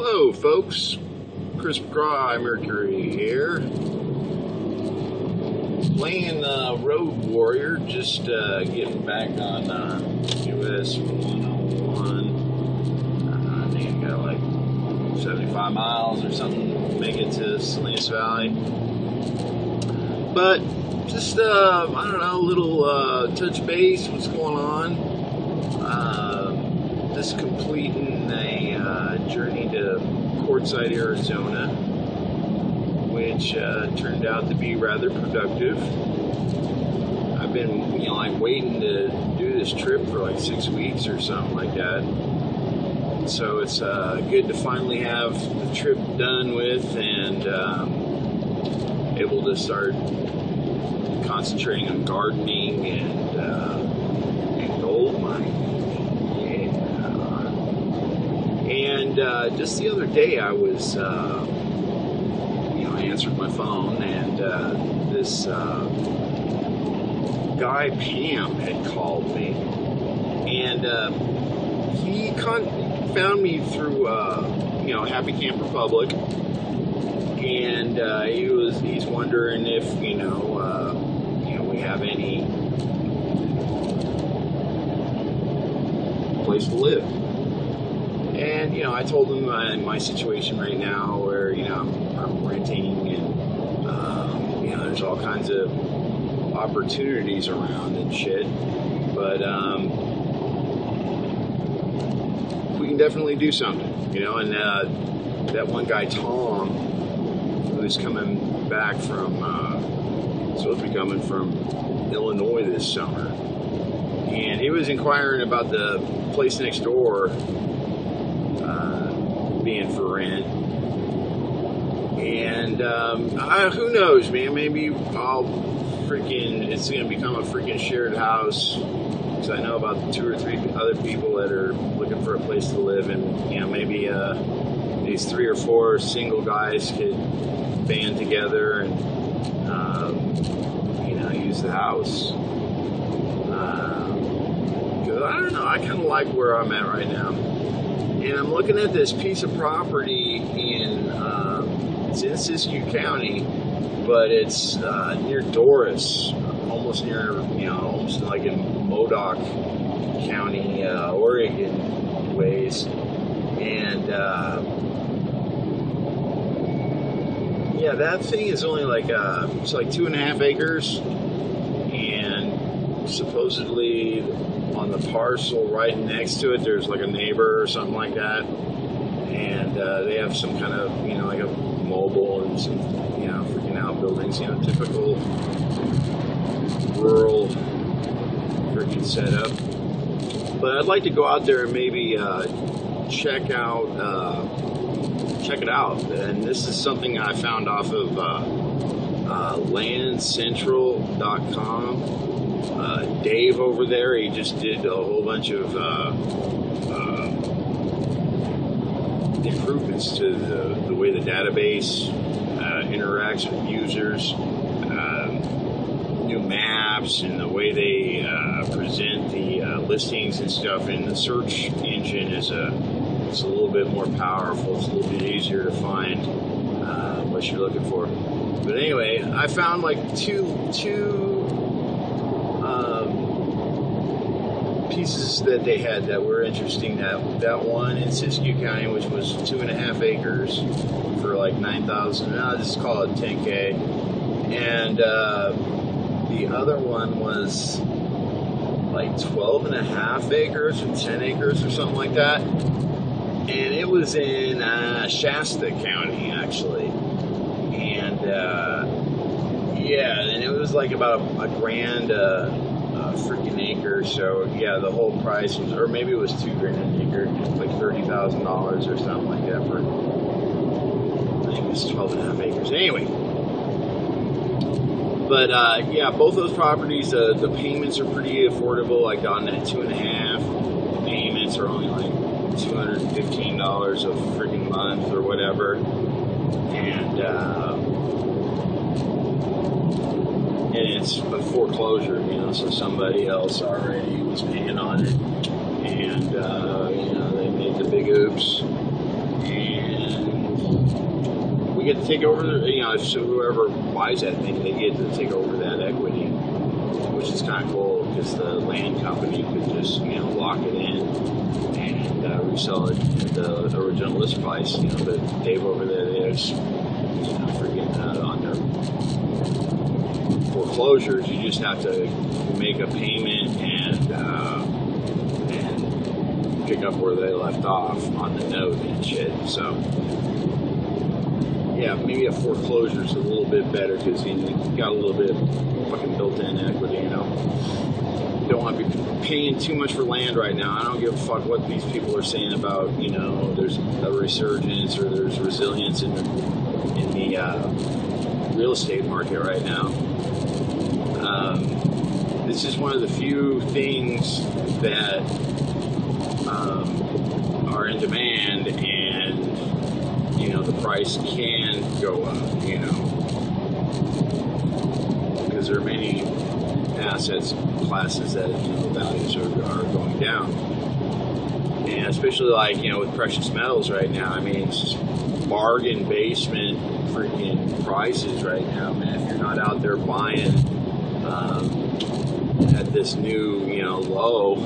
Hello folks, Chris McCraw, Mercury here, playing Road Warrior, just getting back on US 101. I think I got like 75 miles or something, make it to Salinas Valley. But just, I don't know, a little touch base, what's going on. Just completing a journey to Quartzsite, Arizona, which turned out to be rather productive. I've been, like waiting to do this trip for like 6 weeks or something like that. So it's good to finally have the trip done with and able to start concentrating on gardening and gold mining. And just the other day I was, I answered my phone and this guy, Pam, had called me. And he found me through, Happy Camper Public. And he's wondering if, we have any place to live. And, I told him my situation right now where, I'm renting and, there's all kinds of opportunities around and shit. But, we can definitely do something, and that one guy, Tom, who's coming back from, supposed to be coming from Illinois this summer. And he was inquiring about the place next door, being for rent, and who knows, man, maybe it's gonna become a freaking shared house, because I know about 2 or 3 other people that are looking for a place to live, and maybe these 3 or 4 single guys could band together and use the house. Because I don't know, I kind of like where I'm at right now. And I'm looking at this piece of property it's in Siskiyou County, but it's near Doris, almost near, almost like in Modoc County, Oregon ways. And that thing is only like it's like 2.5 acres, and supposedly on the parcel right next to it, there's like a neighbor or something like that, and they have some kind of, like a mobile and some, freaking outbuildings, typical rural freaking setup. But I'd like to go out there and maybe check it out. And this is something I found off of landcentral.com. Dave over there, he just did a whole bunch of improvements to the way the database interacts with users, new maps, and the way they present the listings and stuff. And the search engine it's a little bit more powerful. It's a little bit easier to find what you're looking for. But anyway, I found like two pieces that they had that were interesting. That one in Siskiyou County, which was 2.5 acres for like $9,000. I'll just call it $10K. And the other one was like 12.5 acres or 10 acres or something like that. And it was in Shasta County, actually. And and it was like about a grand freaking acre. So the whole price was, or maybe it was $2,000 an acre, like $30,000 or something like that for, I think it was 12.5 acres. Anyway, but both those properties, the payments are pretty affordable. Like on that 2.5, the payments are only like $215 a freaking month or whatever, and it's a foreclosure, so somebody else already was paying on it, and they made the big oops, and to take over, so whoever buys that thing, they get to take over that equity, which is kind of cool because the land company could just, lock it in and resell it at the original list price. But Dave over there, there's, freaking on their foreclosures, you just have to make a payment and pick up where they left off on the note and shit. So yeah, maybe a foreclosure is a little bit better because you got a little bit of fucking built-in equity. Don't want to be paying too much for land right now. I don't give a fuck what these people are saying about, there's a resurgence or there's resilience in the real estate market right now. This is one of the few things that are in demand, and the price can go up, because there are many assets classes that values are going down, and especially with precious metals right now. I mean, it's just bargain basement freaking prices right now, man. If you're not out there buying at this new low,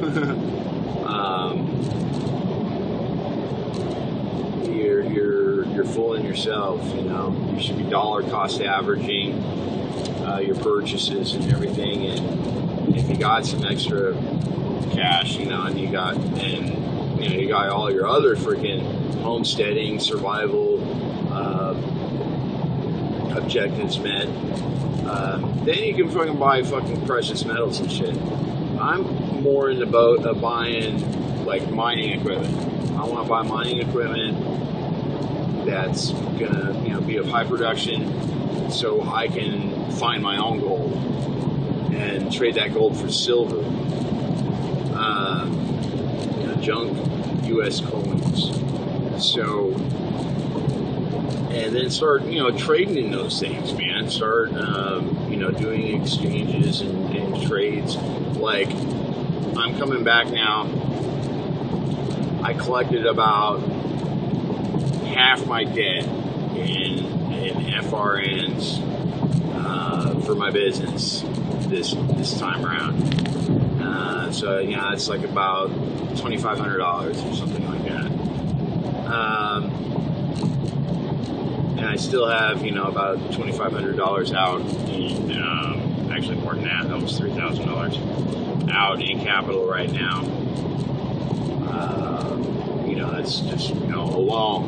you're fooling yourself. You should be dollar cost averaging your purchases and everything, and if you got some extra cash, and you got all your other freaking homesteading, survival objectives met, then you can fucking buy fucking precious metals and shit. I'm more in the boat of buying mining equipment. I want to buy mining equipment that's gonna be of high production, so I can find my own gold and trade that gold for silver, junk U.S. coins. So, and then start trading in those things, man. Start doing exchanges and trades. Like, I'm coming back now. I collected about half my debt in FRNs for my business this time around. So it's like about $2,500 or something like that. And I still have about $2,500 out in actually more than that, almost $3,000 out in capital right now. That's just a loan.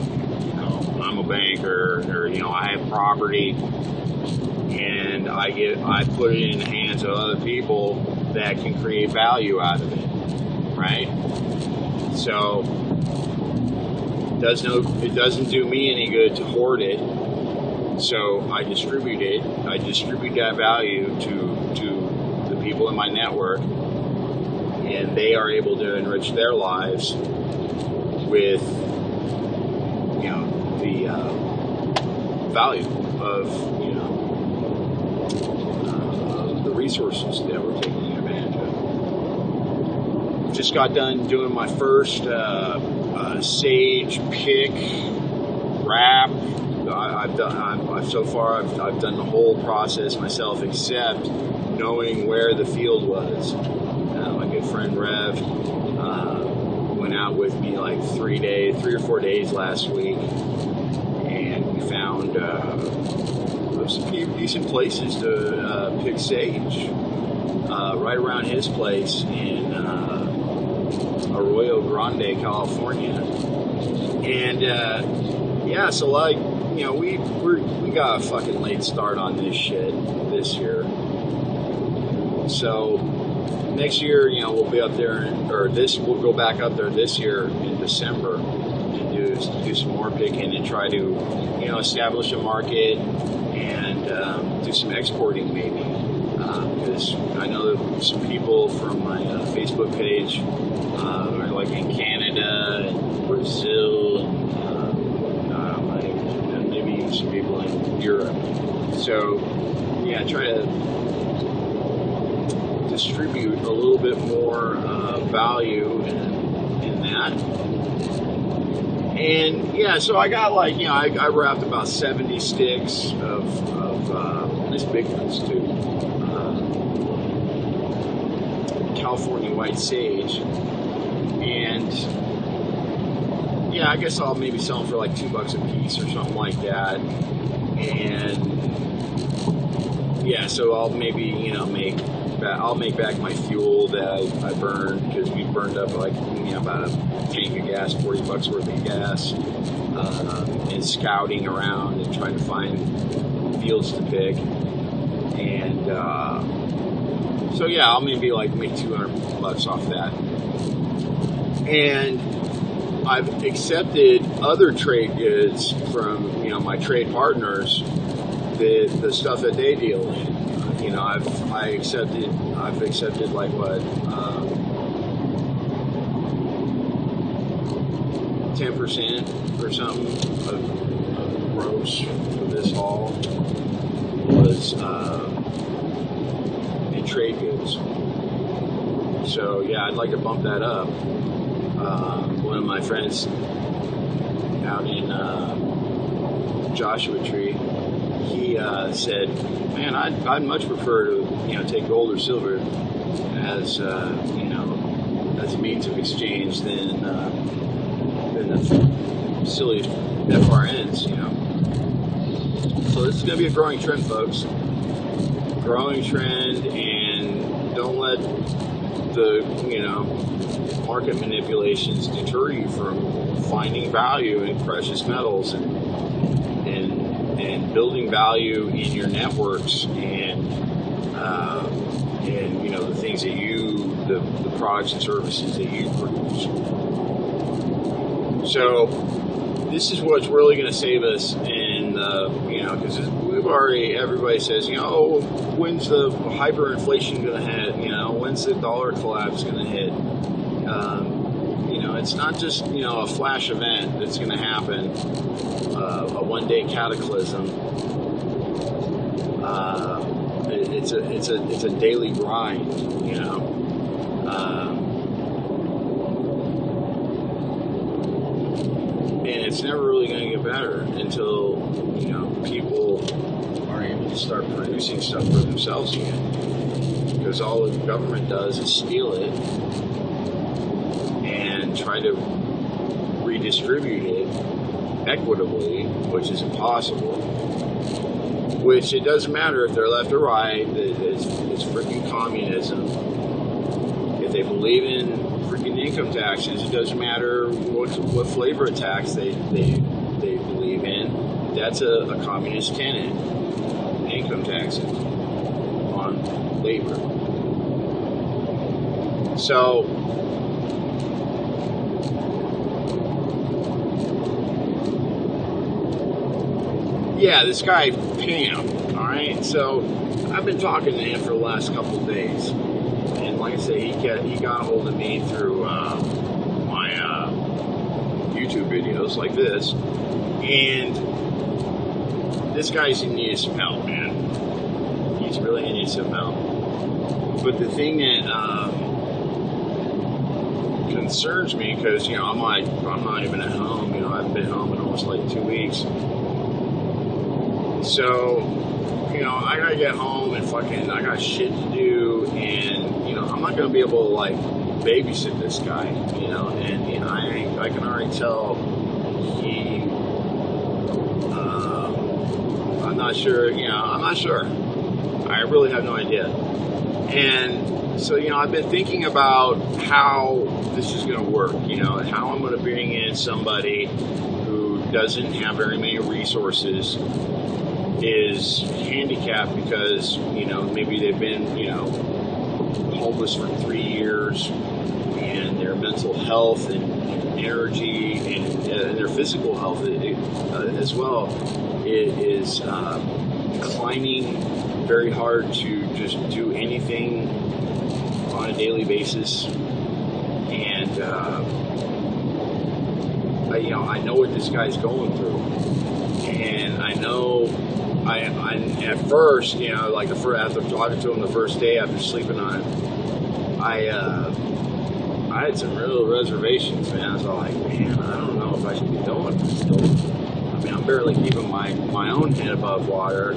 I'm a banker, or I have property, and I put it in the hands of other people that can create value out of it, right? So it doesn't do me any good to hoard it. So I distribute it. I distribute that value to the people in my network, and they are able to enrich their lives with the value of the resources that we're taking advantage of. Just got done doing my first sage pick wrap. I've done the whole process myself, except knowing where the field was. My good friend Rev went out with me like 3 or 4 days last week, and we found some decent places to pick sage right around his place in Arroyo Grande, California. And so we got a fucking late start on this shit this year. So next year, we'll be up there, we'll go back up there this year in December and do some more picking and try to, establish a market and do some exporting maybe. Because I know that some people from my Facebook page are like in Canada and Brazil and maybe even some people in Europe. So try to distribute a little bit more value in that, And yeah, so I got like, I wrapped about 70 sticks of these big ones too, California white sage, and yeah, I guess I'll maybe sell them for like $2 a piece or something like that. And yeah, so I'll maybe I'll make back my fuel that I burned, because we burned up like about a tank of gas, $40 worth of gas, and scouting around and trying to find fields to pick. And so yeah, I'll maybe like make $200 off that. And I've accepted other trade goods from my trade partners, the stuff that they deal in. I've accepted like what, 10% or something of gross for this haul was in trade goods. So yeah, I'd like to bump that up. One of my friends out in Joshua Tree, he said, "Man, I'd much prefer to take gold or silver as as a means of exchange than the silly FRNs." So this is going to be a growing trend, folks. Growing trend, and don't let the market manipulations deter you from finding value in precious metals and building value in your networks and the things that the products and services that you produce. So this is what's really going to save us in because everybody says, when's the hyperinflation going to hit? When's the dollar collapse going to hit? It's not just a flash event that's going to happen, a one-day cataclysm. It's a daily grind, and it's never really going to get better until people are able to start producing stuff for themselves again. Because all the government does is steal it and try to redistribute it equitably, which is impossible. Which it doesn't matter if they're left or right, it's freaking communism. If they believe in freaking income taxes, it doesn't matter what flavor of tax they believe in. That's a communist tenet, income taxes on labor. So yeah, this guy Pam, alright, so I've been talking to him for the last couple of days, and like I say, he got a hold of me through my YouTube videos like this, and this guy's in need of some help, man. He's really in need of some help. But the thing that concerns me, because I'm not even at home, I haven't been home in almost like 2 weeks. So, I gotta get home and I got shit to do, and, I'm not gonna be able to, like, babysit this guy, and I can already tell I'm not sure, I really have no idea. And so, I've been thinking about how this is gonna work, how I'm gonna bring in somebody who doesn't have very many resources, is handicapped because, maybe they've been, homeless for 3 years, and their mental health and energy and their physical health as well is declining very hard to just do anything on a daily basis. And, I know what this guy's going through, and I know I at first, after talking to him the first day after sleeping on him, I I had some real reservations, man. I was all like, man, I don't know if I should be doing this still. I mean, I'm barely keeping my own head above water.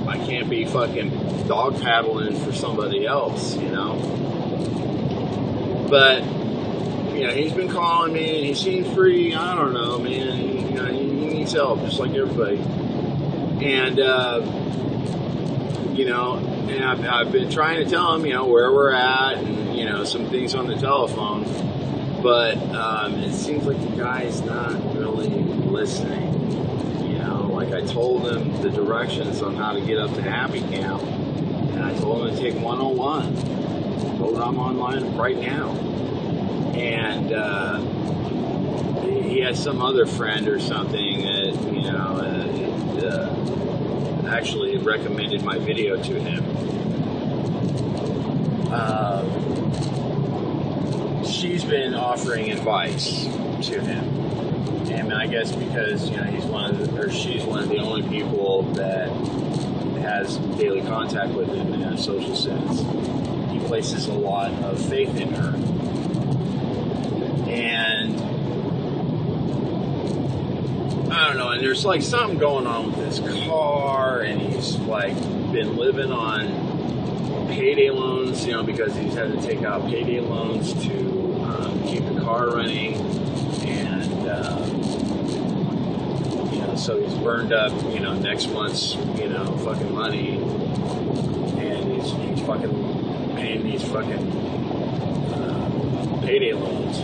I can't be fucking dog paddling for somebody else, you know? But, you know, he's been calling me and he seems free. I don't know, man. You know, he needs help just like everybody. And, you know, and I've been trying to tell him, you know, where we're at and, you know, some things on the telephone. But it seems like the guy's not really listening. Like I told him the directions on how to get up to Happy Camp, and I told him to take 101. I told him I'm online right now. And he has some other friend or something that, you know, actually recommended my video to him. She's been offering advice to him. And I guess because, you know, she's one of the only people that has daily contact with him in a social sense. He places a lot of faith in her. And I don't know, and there's like something going on with his car, and he's like been living on payday loans, you know, because he's had to take out payday loans to keep the car running. And you know, so he's burned up, you know, next month's, you know, fucking money, and he's fucking paying these fucking payday loans.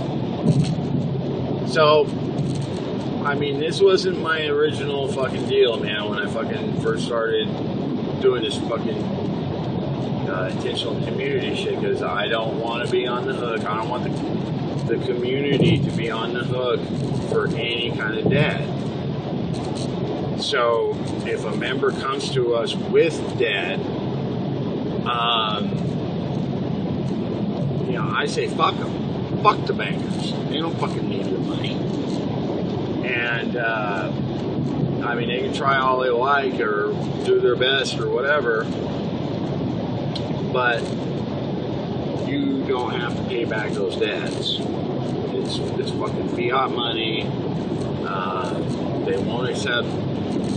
So, I mean, this wasn't my original fucking deal, man. When I fucking first started doing this fucking intentional community shit, because I don't want to be on the hook. I don't want the community to be on the hook for any kind of debt. So if a member comes to us with debt, you know, I say fuck them, fuck the bankers. They don't fucking need your money. And I mean, they can try all they like or do their best or whatever, but you don't have to pay back those debts. It's fucking fiat money. They won't accept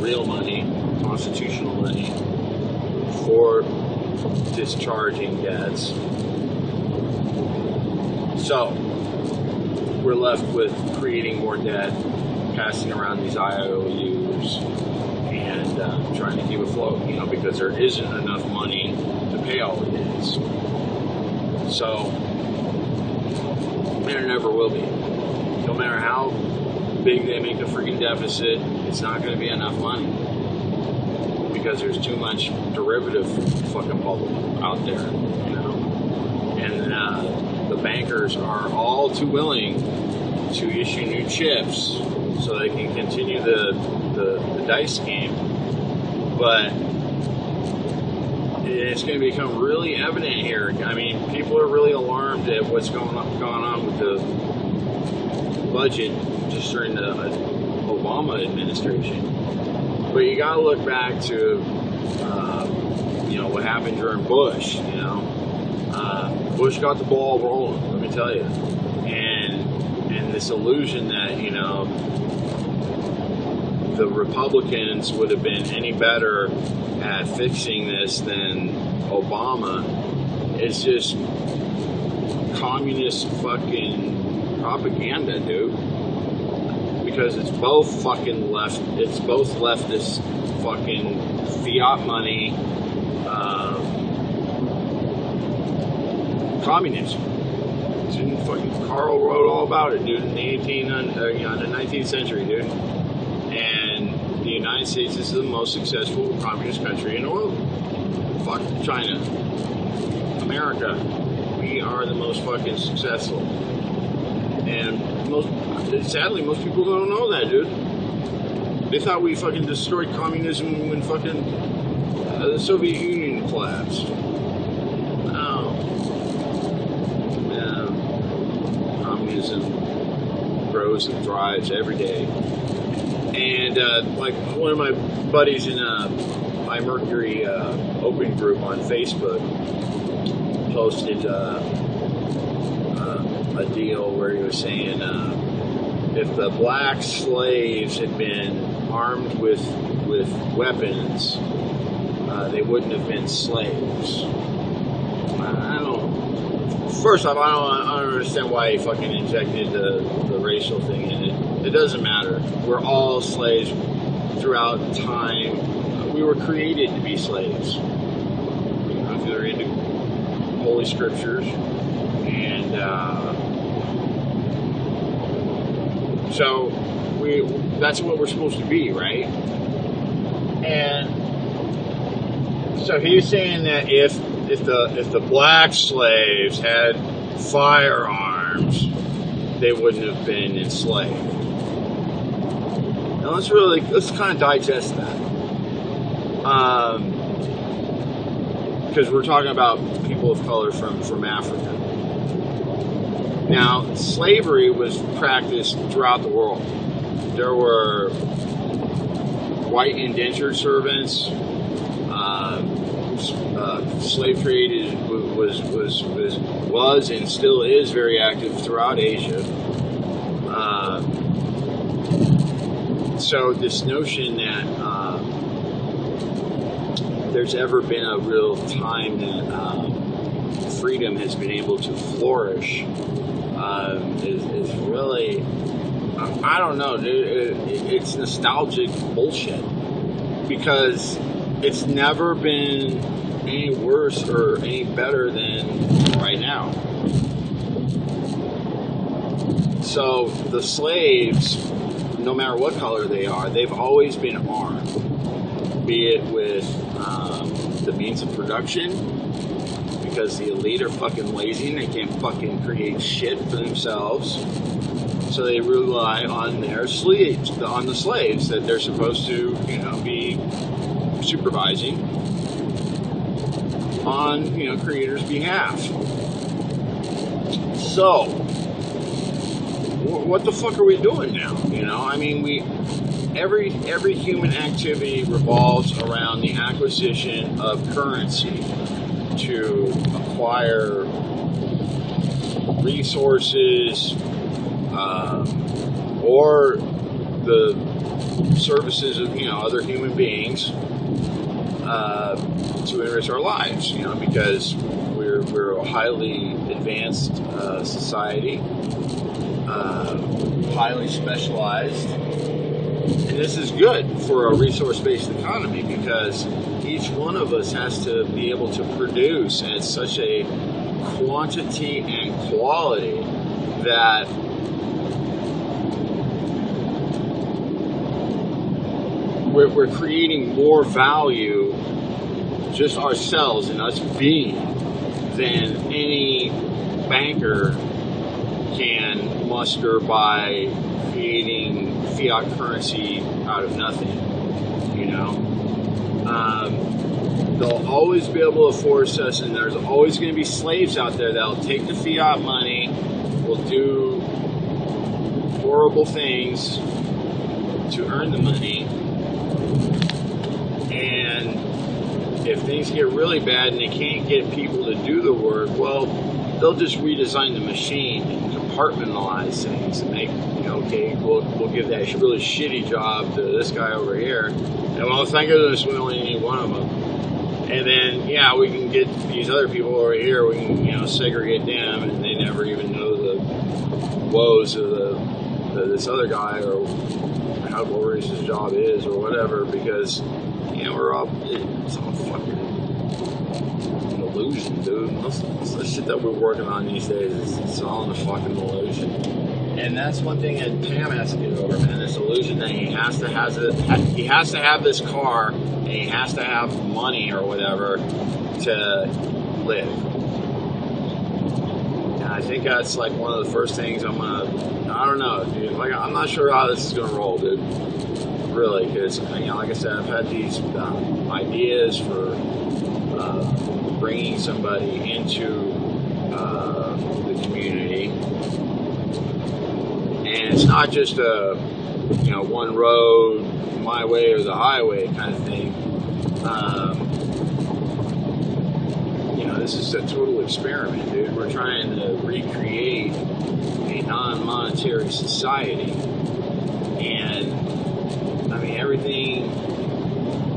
real money, constitutional money, for discharging debts. So we're left with creating more debt, passing around these IOUs, and trying to keep afloat, you know, because there isn't enough money to pay all the debts. So there never will be. No matter how big they make the freaking deficit, it's not going to be enough money because there's too much derivative fucking bubble out there, you know. And the bankers are all too willing to issue new chips so they can continue the dice game. But it's going to become really evident here. I mean, people are really alarmed at what's going on with the budget just during the Obama administration. But you got to look back to, you know, what happened during Bush. You know, Bush got the ball rolling. Let me tell you, and this illusion that, you know, the Republicans would have been any better at fixing this than Obama is just communist fucking propaganda, dude. Because it's both fucking left. It's both leftist fucking fiat money, communism. Fucking Carl wrote all about it, dude, in the 19th century, dude. And the United States is the most successful communist country in the world. Fuck China. America. We are the most fucking successful. And sadly, most people don't know that, dude. They thought we fucking destroyed communism when fucking the Soviet Union collapsed. No. Yeah. Communism grows and thrives every day. And like one of my buddies in my Mercury open group on Facebook posted a deal where he was saying if the black slaves had been armed with weapons, they wouldn't have been slaves. I don't. First off, I don't understand why he fucking injected the racial thing in it. It doesn't matter. We're all slaves throughout time. We were created to be slaves. If you're into Holy Scriptures, and so that's what we're supposed to be, right? And so he's saying that if the black slaves had firearms, they wouldn't have been enslaved. Now let's kind of digest that, because we're talking about people of color from Africa. Now, slavery was practiced throughout the world. There were white indentured servants. Slave trade was and still is very active throughout Asia. So this notion that there's ever been a real time that freedom has been able to flourish is really, I don't know, it's nostalgic bullshit, because it's never been any worse or any better than right now. So the slaves, no matter what color they are, they've always been armed, be it with the means of production, because the elite are fucking lazy and they can't fucking create shit for themselves. So they rely on their slaves, on the slaves that they're supposed to, be supervising on, creators' behalf. So, what the fuck are we doing now? I mean, every human activity revolves around the acquisition of currency to acquire resources, or the services of other human beings to enrich our lives. Because we're a highly advanced society, highly specialized, and this is good for a resource-based economy, because each one of us has to be able to produce at such a quantity and quality that we're creating more value, just ourselves and us being, than any banker can muster by creating fiat currency out of nothing. They'll always be able to force us, and there's always going to be slaves out there that'll take the fiat money, will do horrible things to earn the money, and if things get really bad and they can't get people to do the work, well, they'll just redesign the machine and compartmentalize things and make, okay, we'll give that really shitty job to this guy over here, and well, thank goodness we only need one of them. And then, we can get these other people over here, we can, segregate them, and they never even know the woes of this other guy, or how glorious his job is, or whatever, because, it's all fucking an illusion, dude. Most of the shit that we're working on these days, it's all in a fucking illusion. And that's one thing that Pam has to get over, man. This illusion that he has to have this car, and he has to have money or whatever to live. And I think that's like one of the first things I don't know, dude. Like, I'm not sure how this is gonna roll, dude. Really, because like I said, I've had these ideas for bringing somebody into the community. And it's not just a, one road, my way or the highway kind of thing. this is a total experiment, dude. We're trying to recreate a non-monetary society. And, I mean, everything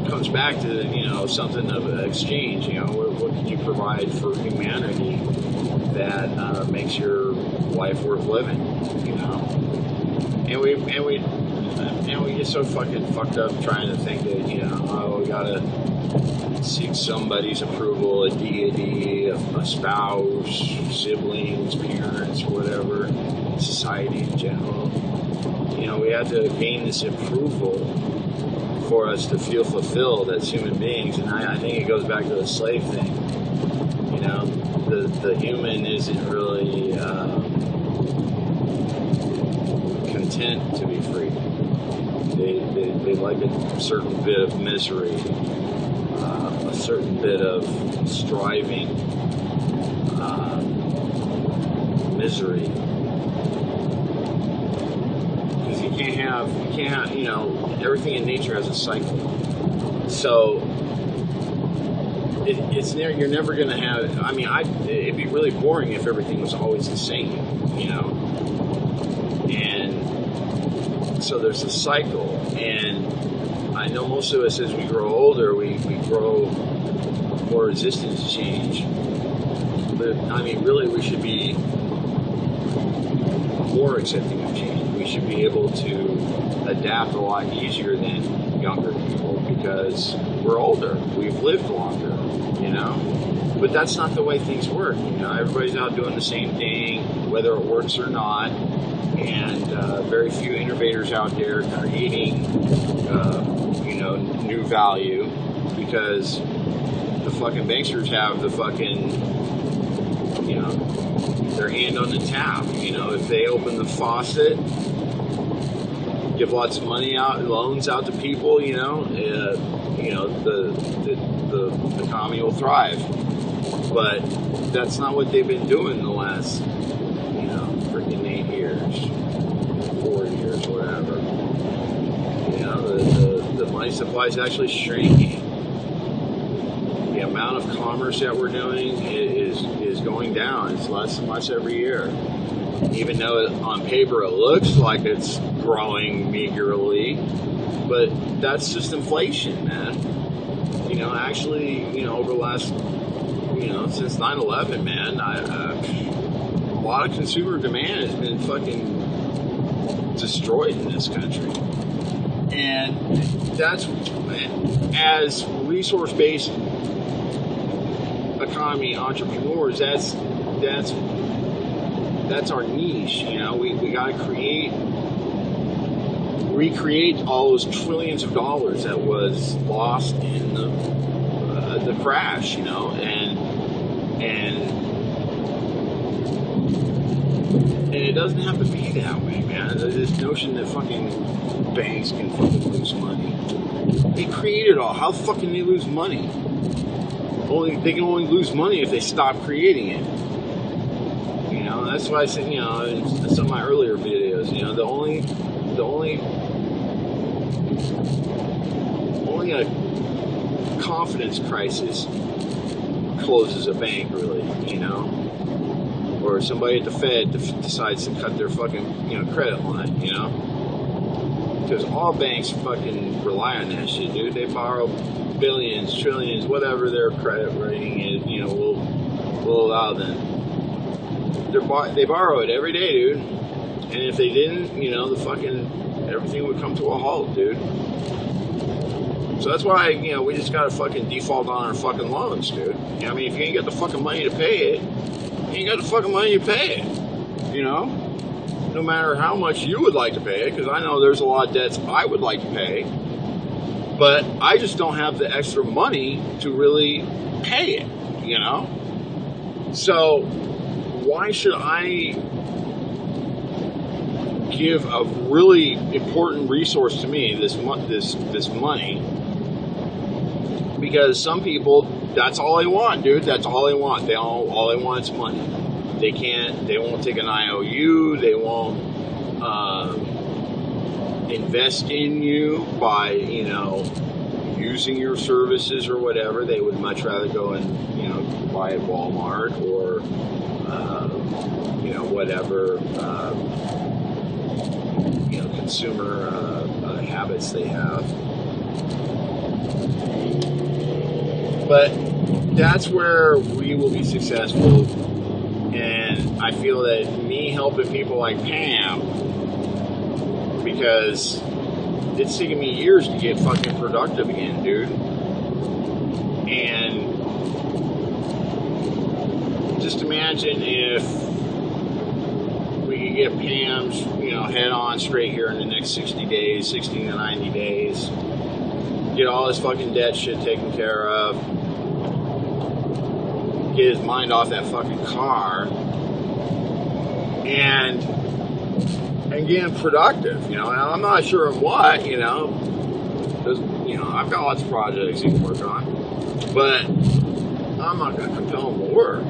comes back to, you know, something of an exchange. You know, what can you provide for humanity that makes your life worth living, you know? And we get so fucking fucked up trying to think that, you know, oh, we gotta seek somebody's approval, a deity, a spouse, siblings, parents, whatever, society in general. You know, we have to gain this approval for us to feel fulfilled as human beings, and I think it goes back to the slave thing. You know, the human isn't really content to be free. They like a certain bit of misery, a certain bit of striving, misery. Because you can't have, you know, everything in nature has a cycle. So you're never going to have, I mean, it'd be really boring if everything was always the same, you know. And so there's a cycle, and I know most of us, as we grow older, we grow more resistant to change. But I mean, really, we should be more accepting of change. We should be able to adapt a lot easier than younger people because we're older. We've lived longer, you know? But that's not the way things work. You know, everybody's out doing the same thing, whether it works or not. And very few innovators out there creating, you know, new value because the fucking banksters have the fucking, you know, their hand on the tap. You know, if they open the faucet, give lots of money out, loans out to people, you know, the economy will thrive. But that's not what they've been doing the last, you know, freaking 8 years, 4 years, whatever. You know, the money supply is actually shrinking. The amount of commerce that we're doing is going down. It's less and less every year. Even though on paper it looks like it's growing meagerly, but that's just inflation, man. You know, actually, you know, over the last, you know, since 9/11, man, a lot of consumer demand has been fucking destroyed in this country. And that's, as resource-based economy entrepreneurs, that's our niche. You know, we got to recreate all those trillions of dollars that was lost in the crash. You know, and it doesn't have to be that way, man. This notion that fucking banks can fucking lose money. They created all. How fucking they lose money? They can only lose money if they stop creating it. You know, that's why I said, you know, in some of my earlier videos, you know, the only a confidence crisis closes a bank, really, you know, or somebody at the Fed decides to cut their fucking, you know, credit line, you know, because all banks fucking rely on that shit, dude. They borrow billions, trillions, whatever their credit rating is, you know, will allow them. They borrow it every day, dude. And if they didn't, you know, everything would come to a halt, dude. So that's why, you know, we just gotta fucking default on our fucking loans, dude. You know, I mean, if you ain't got the fucking money to pay it, you ain't got the fucking money to pay it. You know? No matter how much you would like to pay it, because I know there's a lot of debts I would like to pay, but I just don't have the extra money to really pay it, you know? So why should I give a really important resource to me, this money? Because some people, that's all they want, dude. That's all they want. All they want is money. They won't take an IOU. They won't invest in you by, you know, using your services or whatever. They would much rather go and, you know, buy at Walmart or, you know, whatever, you know, consumer habits they have. But that's where we will be successful. And I feel that me helping people like Pam, because it's taken me years to get fucking productive again, dude. And just imagine if we could get Pam's, you know, head on straight here in the next 60 days, 60 to 90 days. Get all his fucking debt shit taken care of. Get his mind off that fucking car. And get him productive, you know. And I'm not sure of what, you know. Because, you know, I've got lots of projects he can work on. But I'm not going to compel him to work.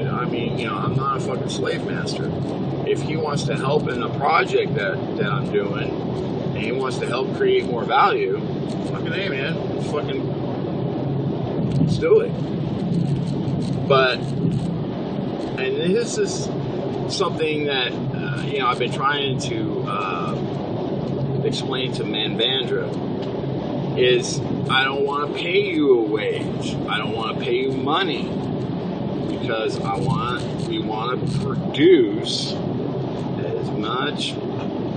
I mean, you know, I'm not a fucking slave master. If he wants to help in the project that I'm doing, and he wants to help create more value, fucking hey, man, let's do it. But, and this is something that, you know, I've been trying to explain to Manvandra, is I don't want to pay you a wage. I don't want to pay you money. Because we want to produce as much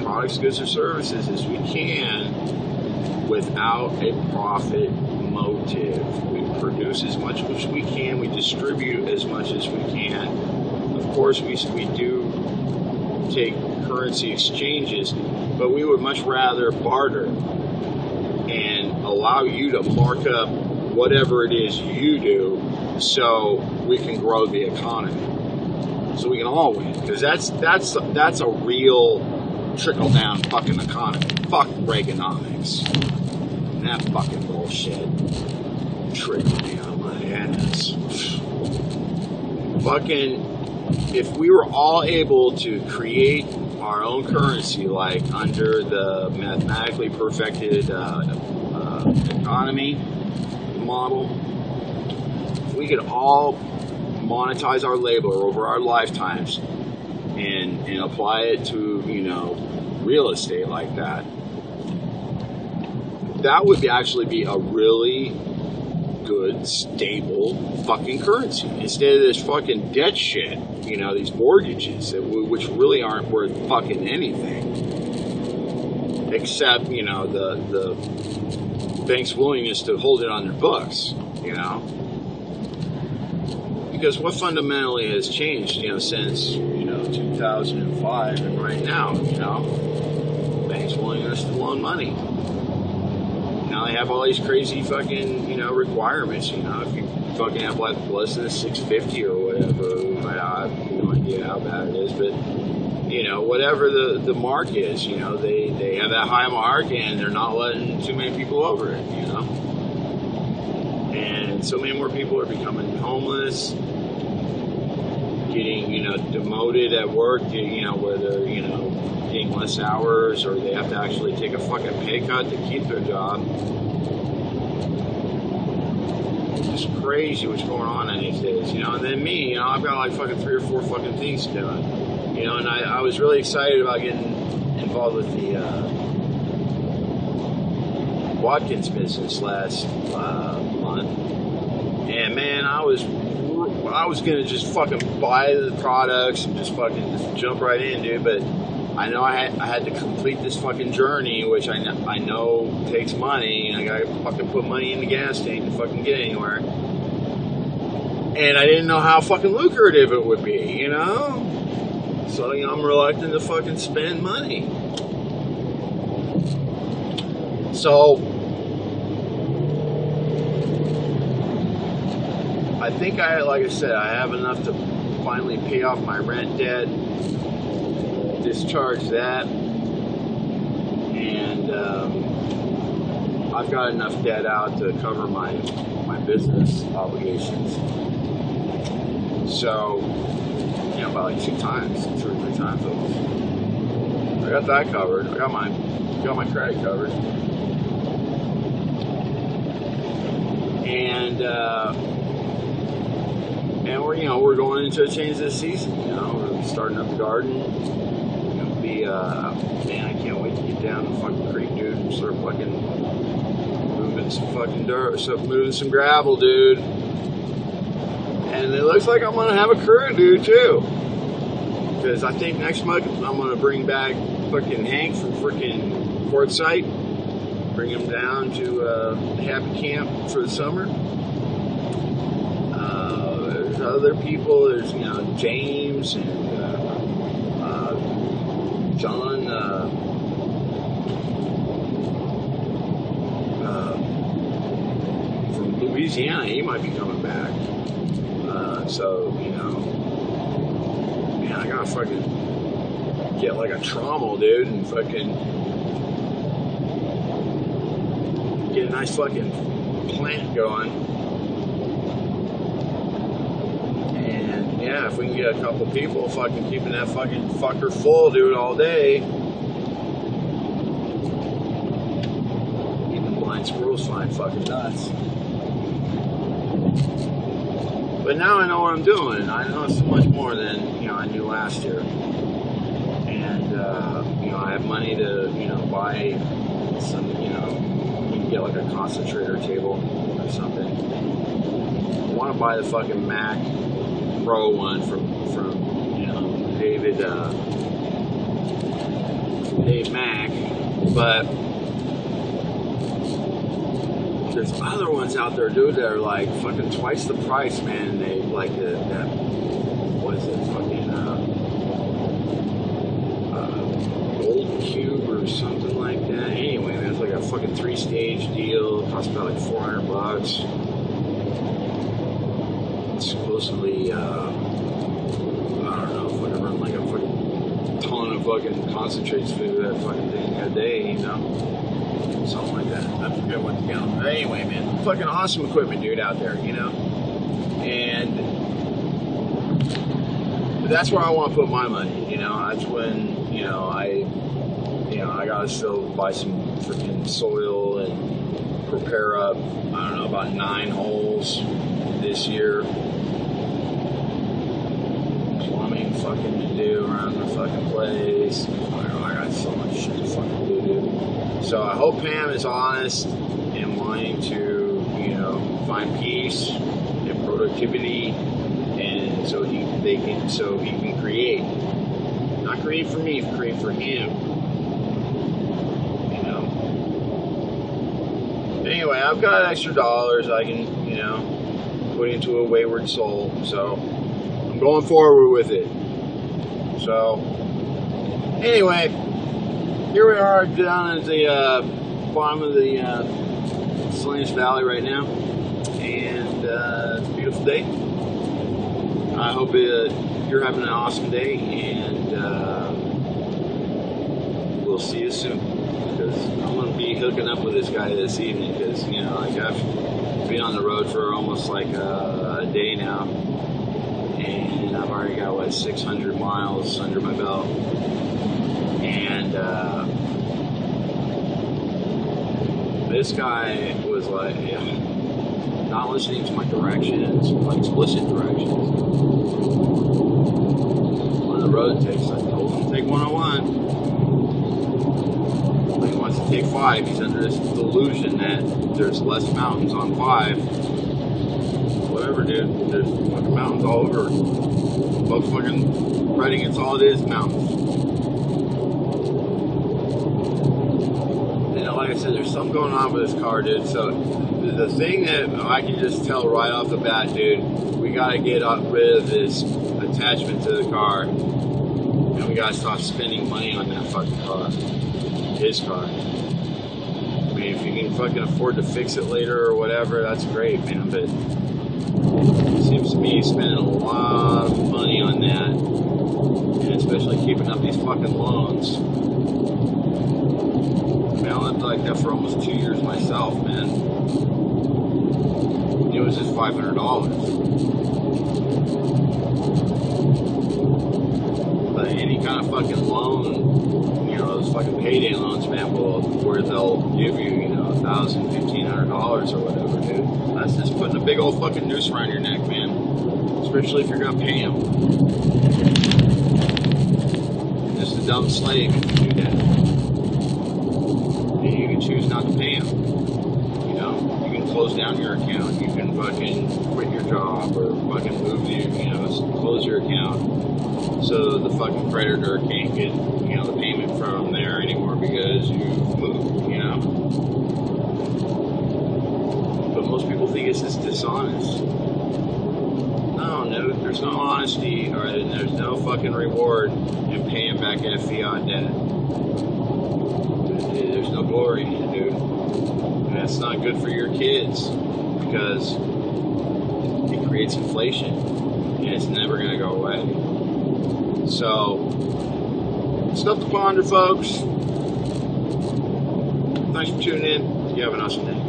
products, goods, or services as we can without a profit motive. We produce as much as we can. We distribute as much as we can. Of course, we do take currency exchanges, but we would much rather barter and allow you to mark up whatever it is you do, so we can grow the economy, so we can all win. Because that's a real trickle down fucking economy. Fuck Reaganomics. And that fucking bullshit trickle down my ass. Fucking, if we were all able to create our own currency, like under the mathematically perfected economy model, if we could all monetize our labor over our lifetimes and apply it to, you know, real estate like that, that would actually be a really good, stable fucking currency. Instead of this fucking debt shit, you know, these mortgages, which really aren't worth fucking anything. Except, you know, the bank's willingness to hold it on their books, you know. Because what fundamentally has changed, you know, since, you know, 2005 and right now, you know, banks' willingness to loan money. Now they have all these crazy fucking, you know, requirements, you know, if you fucking have like less than a 650 or whatever, I have no idea how bad it is, but, you know, whatever the mark is, you know, they have that high mark and they're not letting too many people over it, you know. And so many more people are becoming homeless, getting, you know, demoted at work, you know, where they're, you know, getting less hours, or they have to actually take a fucking pay cut to keep their job. It's just crazy what's going on in these days, you know. And then me, you know, I've got like fucking 3 or 4 fucking things doing, you know, and I was really excited about getting involved with the Watkins business last month. And man, I was gonna just fucking buy the products and just jump right in, dude. But I know I had to complete this fucking journey, which I know takes money, and I gotta fucking put money in the gas tank to fucking get anywhere. And I didn't know how fucking lucrative it would be, you know. So, you know, I'm reluctant to fucking spend money. So I think like I said, I have enough to finally pay off my rent debt, discharge that, and I've got enough debt out to cover my business obligations. So, you know, about like 2 or 3 times almost. I got that covered. I got my credit covered. And we're going into a change this season. We're starting up the garden. It'll be man, I can't wait to get down the fucking creek, dude, and start fucking moving some fucking dirt, moving some gravel, dude. And it looks like I'm gonna have a crew, dude, too. Because I think next month I'm gonna bring back fucking Hank from freaking Quartzsite, bring him down to Happy Camp for the summer. There's other people. There's James and John from Louisiana. He might be coming back. So man, I gotta fucking get like a trommel, dude, and fucking get a nice fucking plant going. And yeah, if we can get a couple people fucking keeping that fucking fucker full, dude, all day. Even blind squirrels find fucking nuts. But now I know what I'm doing. I know so much more than I knew last year. And I have money to buy some you can get like a concentrator table or something. I want to buy the fucking Mac Pro one from Dave Mac, but there's other ones out there, dude, that are like fucking twice the price, man. They like that. What is it? Fucking Gold Cube or something like that. Anyway, man, it's like a fucking 3-stage deal. It costs about like $400. It's supposedly, I don't know, fucking run like a fucking ton of fucking concentrates through that fucking thing a day, something like that. I forget what the count. But anyway, man, fucking awesome equipment, dude, out there, and that's where I want to put my money. That's when I gotta still buy some freaking soil and prepare up. I don't know, about 9 holes this year. Plumbing fucking to do around the fucking place. I got so much shit to fucking do, dude. So I hope Pam is honest and wanting to, find peace and productivity, and so he can create. Not create for me, create for him. Anyway, I've got extra dollars I can, put into a wayward soul. So I'm going forward with it. So anyway, here we are down at the bottom of the Salinas Valley right now, and it's a beautiful day. I hope you're having an awesome day, and we'll see you soon, because I'm going to be hooking up with this guy this evening, because I've been on the road for almost like a day now, and I've already got 600 miles under my belt. And this guy was like, not listening to my directions, my explicit directions. On the road takes, I told him to take 101. When he wants to take 5, he's under this delusion that there's less mountains on 5. Whatever, dude. There's fucking mountains all over. Folks fucking writing, it's all it is, mountains. Like I said, there's something going on with this car, dude. So the thing that I can just tell right off the bat, dude, we gotta get rid of this attachment to the car, and we gotta stop spending money on that fucking car, his car. I mean, if you can fucking afford to fix it later or whatever, that's great, man. But it seems to me he's spending a lot of money on that, and especially keeping up these fucking loans. I lived like that for almost 2 years myself, man. It was just $500. But any kind of fucking loan, those fucking fucking payday loans, man, where they'll give you, you know, $1,000, $1,500 or whatever, dude. That's just putting a big old fucking noose around your neck, man. Especially if you're gonna pay them. Just a dumb slave if you do that. And you can choose not to pay them. You know, you can close down your account. You can fucking quit your job or fucking move you know, close your account so the fucking creditor can't get, you know, the payment from there anymore because you moved, you know. But most people think it's just dishonest. No, there's no honesty or there's no fucking reward in paying back that fiat debt. There's no glory in it, dude. And that's not good for your kids because it creates inflation and it's never going to go away. So, stuff to ponder, folks. Thanks for tuning in. You have an awesome day.